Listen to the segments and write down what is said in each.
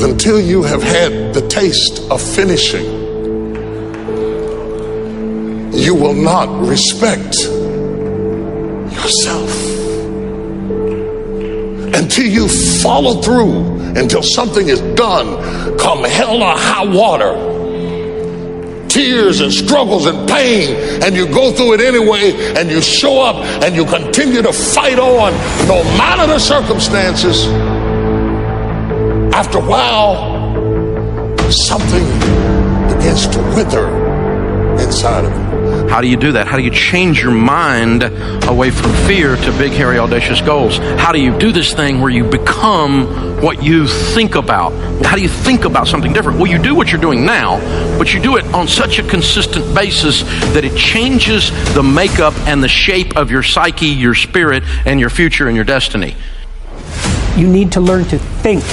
until you have had the taste of finishing, you will not respect yourself. Until you follow through, until something is done, come hell or high water, tears and struggles and pain, and you go through it anyway, and you show up and you continue to fight on no matter the circumstances. After a while, something begins to wither inside of you. How do you do that? How do you change your mind away from fear to big, hairy, audacious goals? How do you do this thing where you become what you think about? How do you think about something different? Well, you do what you're doing now, but you do it on such a consistent basis that it changes the makeup and the shape of your psyche, your spirit, and your future and your destiny. You need to learn to think,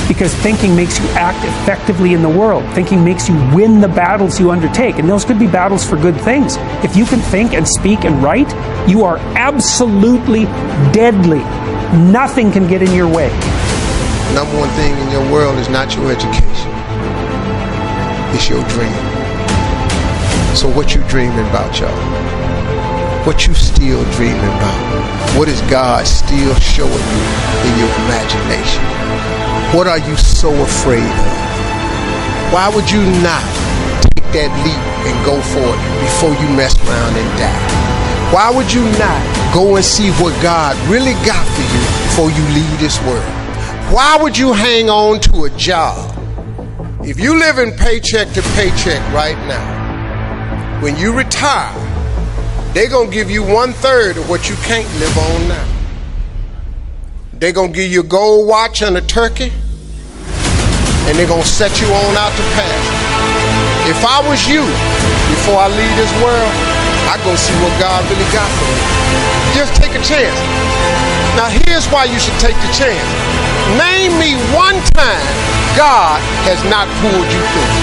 because thinking makes you act effectively in the world. Thinking makes you win the battles you undertake, and those could be battles for good things. If you can think and speak and write, you are absolutely deadly. Nothing can get in your way. Number one thing in your world is not your education. It's your dream. So what you dreaming about, y'all? What you still dreaming about? What is God still showing you in your imagination? What are you so afraid of? Why would you not take that leap and go for it before you mess around and die? Why would you not go and see what God really got for you before you leave this world? Why would you hang on to a job? If you live in paycheck to paycheck right now, when you retire, they're going to give you 1/3 of what you can't live on now. They're going to give you a gold watch and a turkey, and they're going to set you on out to pasture. If I was you, before I leave this world, I'd go see what God really got for me. Just take a chance. Now here's why you should take the chance. Name me one time God has not pulled you through.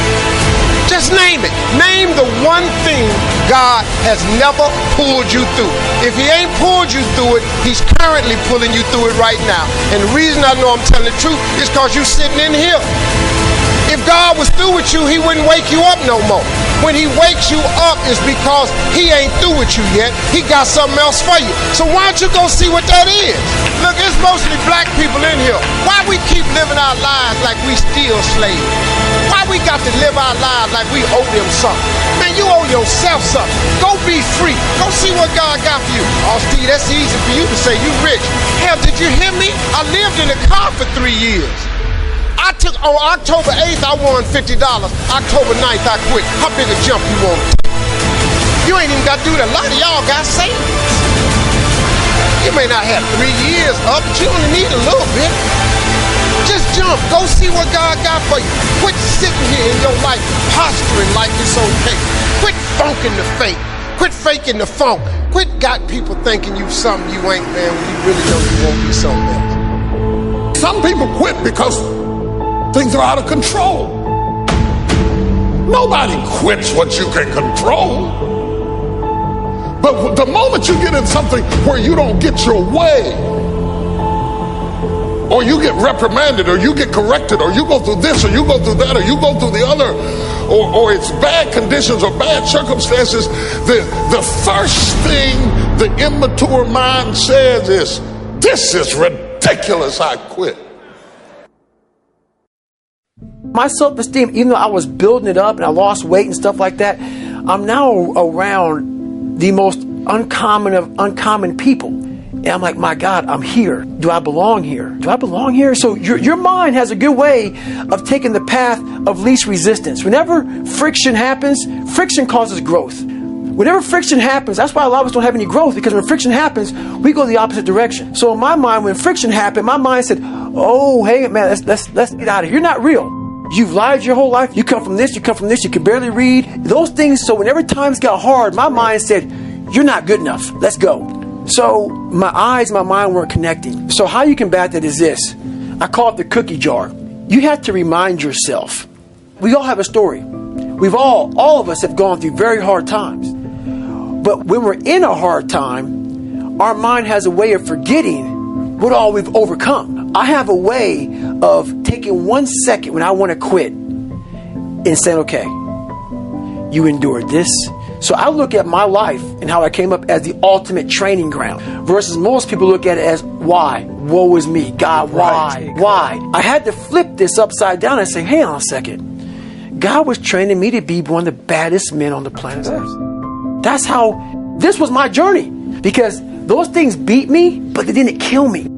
Just name it. Name the one thing God has never pulled you through. If he ain't pulled you through it, he's currently pulling you through it right now. And the reason I know I'm telling the truth is because you're sitting in here. If God was through with you, he wouldn't wake you up no more. When he wakes you up, it's because he ain't through with you yet. He got something else for you. So why don't you go see what that is? Look, it's mostly black people in here. Why we keep living our lives like we still slaves? Why we got to live our lives like we owe them something? Man, you owe yourself something. Go be free. Go see what God got for you. Oh, Steve, that's easy for you to say. You rich. Hell, did you hear me? I lived in a car for 3 years. On October 8th, I won $50. October 9th, I quit. How big a jump you want to take? You ain't even got to do that. A lot of y'all got savings. You may not have 3 years up, but you only need a little bit. Just jump. Go see what God got for you. Quit sitting here in your life posturing like it's okay. Quit funking the fake. Quit faking the funk. Quit got people thinking you something you ain't, man, when you really know you won't be something else. Some people quit because things are out of control. Nobody quits what you can control. But the moment you get in something where you don't get your way, or you get reprimanded, or you get corrected, or you go through this, or you go through that, or you go through the other, or it's bad conditions or bad circumstances, the first thing the immature mind says is, this is ridiculous, I quit. My self-esteem, even though I was building it up and I lost weight and stuff like that, I'm now around the most uncommon of uncommon people. And I'm like, my God, I'm here. Do I belong here? Do I belong here? So your mind has a good way of taking the path of least resistance. Whenever friction happens, friction causes growth. Whenever friction happens, that's why a lot of us don't have any growth, because when friction happens, we go the opposite direction. So in my mind, when friction happened, my mind said, oh, hey, man, let's get out of here. You're not real. You've lied your whole life. You come from this, you come from this, you can barely read. Those things, so whenever times got hard, my mind said, you're not good enough. Let's go. So my eyes and my mind weren't connecting. So how you combat that is this. I call it the cookie jar. You have to remind yourself. We all have a story. We've all of us have gone through very hard times. But when we're in a hard time, our mind has a way of forgetting what all we've overcome. I have a way of taking 1 second when I want to quit and saying, okay, you endured this. So I look at my life and how I came up as the ultimate training ground versus most people look at it as why? Woe is me. God, why? Why? I had to flip this upside down and say, hang on a second. God was training me to be one of the baddest men on the planet Earth. That's how this was my journey. Because those things beat me, but they didn't kill me.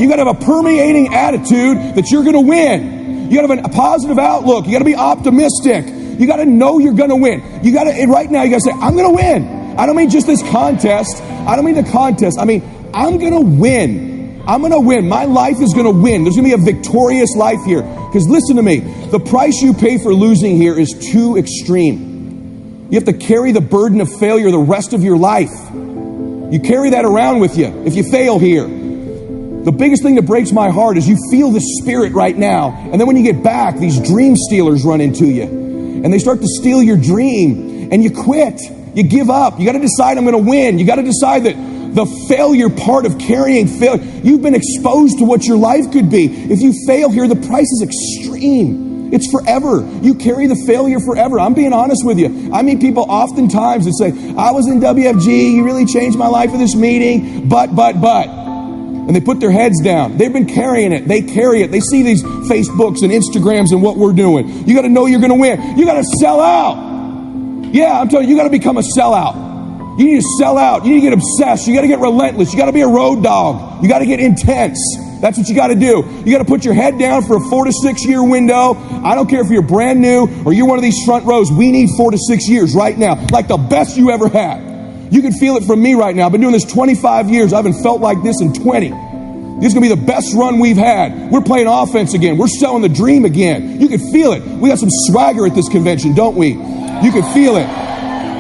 You got to have a permeating attitude that you're going to win. You got to have a positive outlook. You got to be optimistic. You got to know you're going to win. You got to, right now, you got to say, I'm going to win. I don't mean just this contest. I don't mean the contest. I mean, I'm going to win. I'm going to win. My life is going to win. There's going to be a victorious life here. Because listen to me, the price you pay for losing here is too extreme. You have to carry the burden of failure the rest of your life. You carry that around with you if you fail here. The biggest thing that breaks my heart is you feel the spirit right now, and then when you get back, these dream stealers run into you, and they start to steal your dream, and you quit. You give up. You got to decide, I'm going to win. You got to decide that the failure part of carrying failure, you've been exposed to what your life could be. If you fail here, the price is extreme. It's forever. You carry the failure forever. I'm being honest with you. I meet people oftentimes that say, I was in WFG, you really changed my life for this meeting, but. And they put their heads down. They've been carrying it. They carry it. They see these Facebooks and Instagrams and what we're doing. You got to know you're going to win. You got to sell out. Yeah, I'm telling you, you got to become a sellout. You need to sell out. You need to get obsessed. You got to get relentless. You got to be a road dog. You got to get intense. That's what you got to do. You got to put your head down for a 4 to 6 year window. I don't care if you're brand new or you're one of these front rows. We need 4 to 6 years right now, like the best you ever had. You can feel it from me right now. I've been doing this 25 years. I haven't felt like this in 20. This is going to be the best run we've had. We're playing offense again. We're selling the dream again. You can feel it. We got some swagger at this convention, don't we? You can feel it.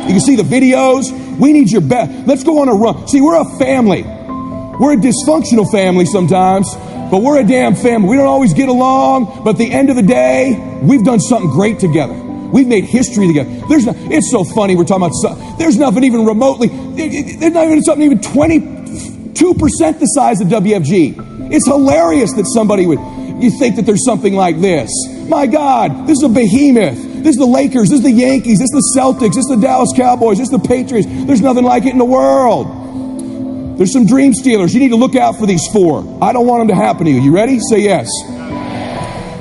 You can see the videos. We need your best. Let's go on a run. See, we're a family. We're a dysfunctional family sometimes, but we're a damn family. We don't always get along, but at the end of the day, we've done something great together. We've made history together. It's so funny we're talking about, there's nothing even remotely, there's not even something even 22% the size of WFG. It's hilarious that somebody you think that there's something like this. My God, this is a behemoth. This is the Lakers, this is the Yankees, this is the Celtics, this is the Dallas Cowboys, this is the Patriots. There's nothing like it in the world. There's some dream stealers. You need to look out for these 4. I don't want them to happen to you. You ready? Say yes.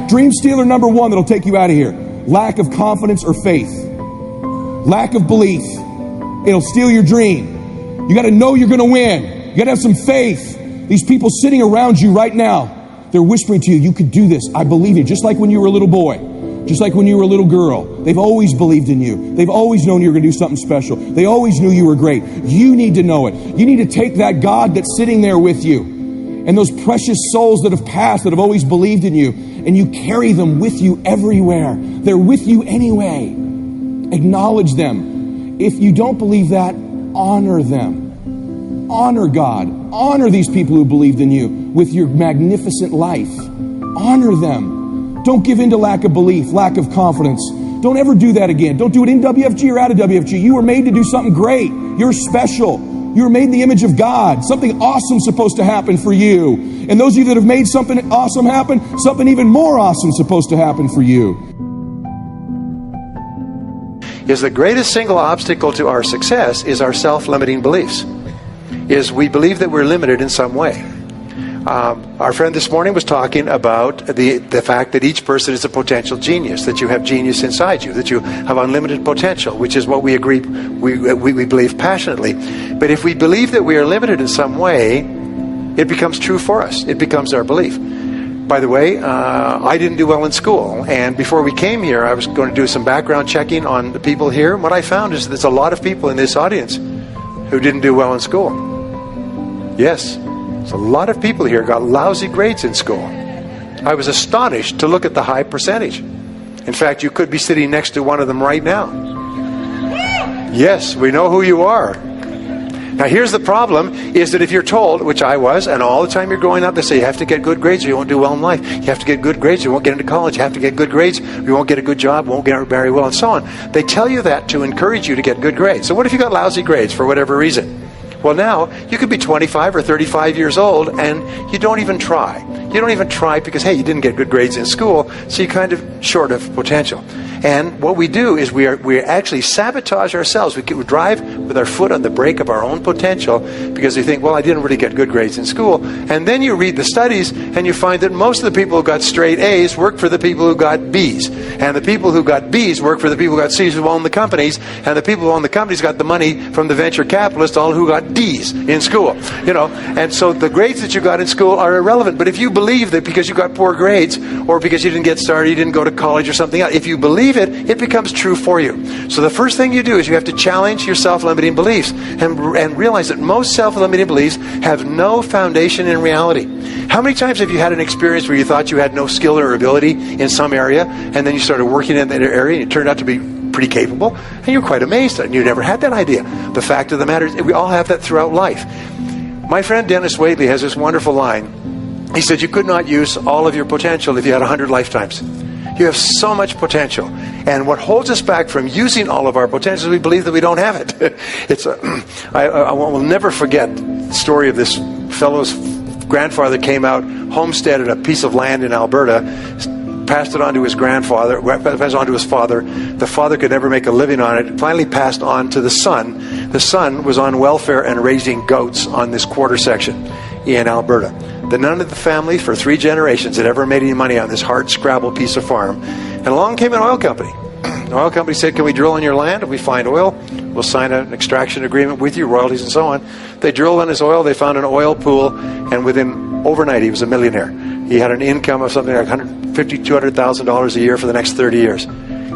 Dream stealer number 1 that'll take you out of here. Lack of confidence or faith. Lack of belief. It'll steal your dream. You got to know you're going to win. You got to have some faith. These people sitting around you right now, they're whispering to you, you could do this. I believe in you. Just like when you were a little boy. Just like when you were a little girl. They've always believed in you. They've always known you were going to do something special. They always knew you were great. You need to know it. You need to take that God that's sitting there with you and those precious souls that have passed, that have always believed in you, and you carry them with you everywhere. They're with you anyway. Acknowledge them. If you don't believe that, honor them. Honor God. Honor these people who believed in you with your magnificent life. Honor them. Don't give in to lack of belief, lack of confidence. Don't ever do that again. Don't do it in WFG or out of WFG. You were made to do something great. You're special. You were made in the image of God. Something awesome is supposed to happen for you. And those of you that have made something awesome happen, something even more awesome is supposed to happen for you. Is the greatest single obstacle to our success is our self-limiting beliefs. Is we believe that we're limited in some way. Our friend this morning was talking about the fact that each person is a potential genius, that you have genius inside you, that you have unlimited potential, which is what we agree, we believe passionately. But if we believe that we are limited in some way, it becomes true for us. It becomes our belief. By the way, I didn't do well in school, and before we came here, I was going to do some background checking on the people here. And what I found is there's a lot of people in this audience who didn't do well in school. Yes. So a lot of people here got lousy grades in school. I was astonished to look at the high percentage. In fact, you could be sitting next to one of them right now. Yes, we know who you are. Now here's the problem, is that if you're told, which I was, and all the time you're growing up, they say you have to get good grades or you won't do well in life. You have to get good grades or you won't get into college. You have to get good grades or you won't get a good job, won't get very well, and so on. They tell you that to encourage you to get good grades. So what if you got lousy grades for whatever reason? Well, now you could be 25 or 35 years old and you don't even try. You don't even try because, hey, you didn't get good grades in school, so you're kind of short of potential. And what we do is we actually sabotage ourselves. We drive with our foot on the brake of our own potential because we think, well, I didn't really get good grades in school. And then you read the studies and you find that most of the people who got straight A's work for the people who got B's. And the people who got B's work for the people who got C's who own the companies. And the people who own the companies got the money from the venture capitalists, all who got D's in school. You know, and so the grades that you got in school are irrelevant. But if you believe that because you got poor grades or because you didn't get started, you didn't go to college or something else, if you believe it, it becomes true for you. So the first thing you do is you have to challenge your self-limiting beliefs and realize that most self-limiting beliefs have no foundation in reality. How many times have you had an experience where you thought you had no skill or ability in some area, and then you started working in that area and it turned out to be pretty capable, and you're quite amazed and you never had that idea? The fact of the matter is we all have that throughout life. My friend Dennis Waitley has this wonderful line. He said, you could not use all of your potential if you had 100 lifetimes. You have so much potential. And what holds us back from using all of our potential is we believe that we don't have it. I will never forget the story of this fellow's grandfather came out, homesteaded a piece of land in Alberta, passed it on to his grandfather, passed it on to his father. The father could never make a living on it. Finally passed on to the son. The son was on welfare and raising goats on this quarter section in Alberta. None of the family for 3 generations had ever made any money on this hard scrabble piece of farm. And along came an oil company. The oil company said, can we drill on your land? If we find oil, we'll sign an extraction agreement with you, royalties and so on. They drilled on his oil. They found an oil pool. And within overnight, he was a millionaire. He had an income of something like $150,000, $200,000 a year for the next 30 years.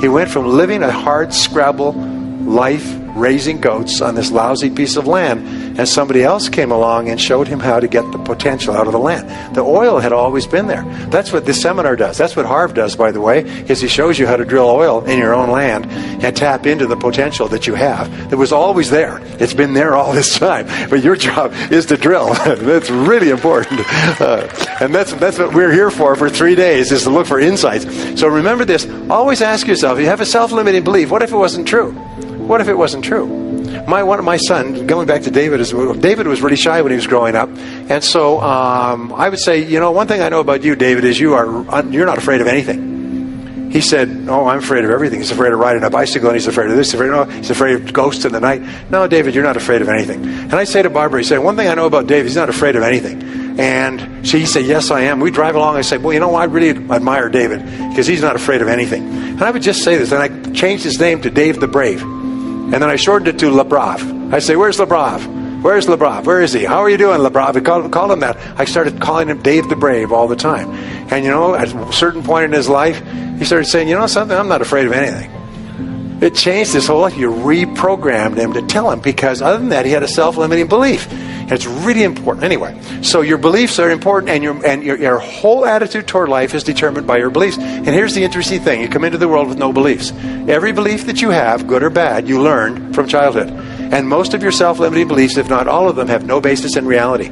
He went from living a hard scrabble life, raising goats on this lousy piece of land, and somebody else came along and showed him how to get the potential out of the land. The oil had always been there. That's what this seminar does. That's what Harv does, by the way, is he shows you how to drill oil in your own land and tap into the potential that you have. It was always there. It's been there all this time. But your job is to drill. That's really important. And that's what we're here for 3 days, is to look for insights. So remember this. Always ask yourself, if you have a self-limiting belief, what if it wasn't true? What if it wasn't true? My son, going back to David, David was really shy when he was growing up, and so I would say, you know, one thing I know about you, David, is you're not afraid of anything. He said, oh, I'm afraid of everything. He's afraid of riding a bicycle, and he's afraid of this, he's afraid of ghosts in the night. No, David, you're not afraid of anything. And I say to Barbara, he said, one thing I know about David, he's not afraid of anything. And he said, yes, I am. We drive along, I say, well, you know, I really admire David, because he's not afraid of anything. And I would just say this, and I changed his name to Dave the Brave. And then I shortened it to LeBrave. I say, where's LeBrave? Where's LeBrave? Where is he? How are you doing, LeBrave? I called him that. I started calling him Dave the Brave all the time. And you know, at a certain point in his life, he started saying, you know something, I'm not afraid of anything. It changed his whole life. You reprogrammed him to tell him, because other than that, he had a self-limiting belief. And it's really important. Anyway, so your beliefs are important, and your whole attitude toward life is determined by your beliefs. And here's the interesting thing. You come into the world with no beliefs. Every belief that you have, good or bad, you learned from childhood. And most of your self-limiting beliefs, if not all of them, have no basis in reality.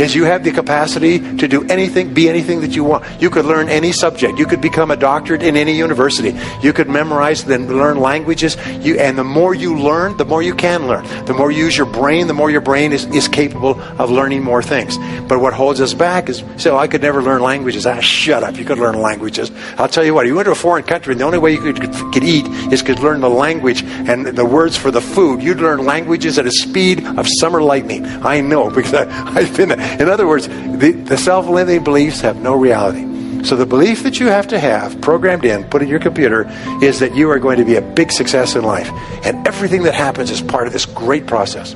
Is you have the capacity to do anything, be anything that you want. You could learn any subject. You could become a doctorate in any university. You could memorize, then learn languages. And the more you learn, the more you can learn. The more you use your brain, the more your brain is capable of learning more things. But what holds us back is, so I could never learn languages. Shut up. You could learn languages. I'll tell you what, you went to a foreign country, and the only way you could eat is could learn the language and the words for the food. You'd learn languages at a speed of summer lightning. I know, because I've been there. In other words, the self-limiting beliefs have no reality. So the belief that you have to have programmed in, put in your computer, is that you are going to be a big success in life. And everything that happens is part of this great process.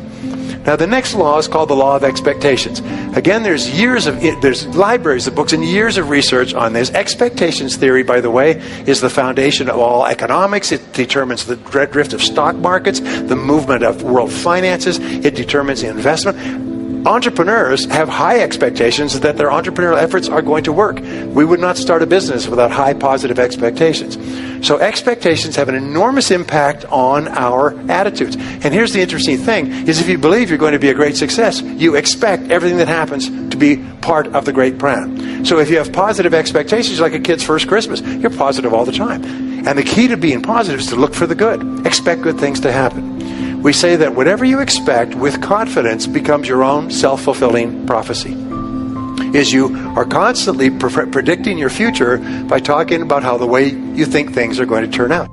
Now, the next law is called the law of expectations. Again, there's libraries of books and years of research on this. Expectations theory, by the way, is the foundation of all economics. It determines the drift of stock markets, the movement of world finances. It determines the investment. Entrepreneurs have high expectations that their entrepreneurial efforts are going to work. We would not start a business without high positive expectations. So expectations have an enormous impact on our attitudes. And here's the interesting thing, is if you believe you're going to be a great success, you expect everything that happens to be part of the great plan. So if you have positive expectations, like a kid's first Christmas, you're positive all the time. And the key to being positive is to look for the good. Expect good things to happen. We say that whatever you expect with confidence becomes your own self-fulfilling prophecy. Is you are constantly predicting your future by talking about how the way you think things are going to turn out.